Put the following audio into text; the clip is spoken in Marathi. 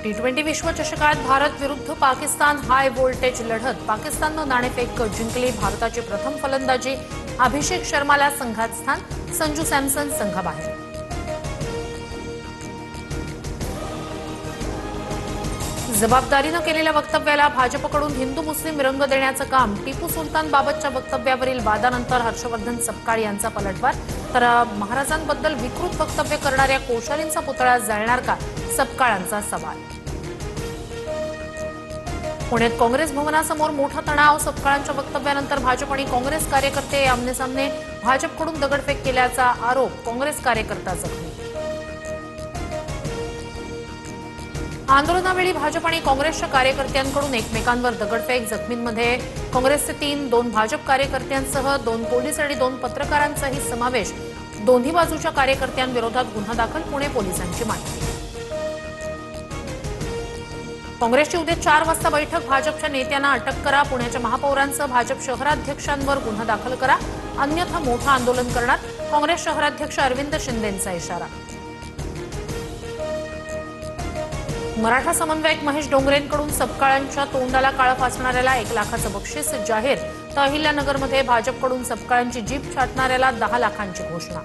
टी20 विश्वचषकात भारत विरुद्ध पाकिस्तान हाय व्होल्टेज लढत। पाकिस्ताननं नाणेफेक जिंकली। भारताची प्रथम फलंदाजी। अभिषेक शर्माला संघात स्थान, संजू सॅमसन संघाबाहेर। जबाबदारीनं केलेल्या वक्तव्याला भाजपकडून हिंदू मुस्लिम रंग देण्याचं काम। टिपू सुलतान बाबतच्या वक्तव्यावरील वादानंतर हर्षवर्धन सपकाळ यांचा पलटवार। तर महाराजांबद्दल विकृत वक्तव्य करणाऱ्या कोश्यारींचा पुतळा जाळणार का, सपकाळांचा सवाल। पुण्यात काँग्रेस भवनासमोर मोठा तणाव। सपकाळांच्या वक्तव्यानंतर भाजप आणि काँग्रेस कार्यकर्ते आमनेसामने। भाजपकडून दगडफेक केल्याचा आरोप, काँग्रेस कार्यकर्ता जखमी। आंदोलनावेळी भाजप आणि काँग्रेसच्या कार्यकर्त्यांकडून एकमेकांवर दगडफेक। जखमींमध्ये काँग्रेसचे 2 भाजप कार्यकर्त्यांसह 2 पोलीस आणि 2 पत्रकारांचाही समावेश। दोन्ही बाजूच्या कार्यकर्त्यांविरोधात गुन्हा दाखल, पुणे पोलिसांची माहिती। काँग्रेसची उद्या 4 वाजता बैठक। भाजपच्या नेत्यांना अटक करा। पुण्याच्या महापौरांसह भाजप शहराध्यक्षांवर गुन्हा दाखल करा, अन्यथा मोठं आंदोलन करणार। काँग्रेस शहराध्यक्ष अरविंद शिंदेंचा इशारा। मराठा समन्वयक महेश डोंगरेंकडून सपकाळांच्या तोंडाला काळं फासणाऱ्याला 1 लाखाचं बक्षीस जाहीर। तर अहिल्यानगरमध्ये भाजपकडून सपकाळांची जीभ छाटणाऱ्याला 10 लाखांची घोषणा।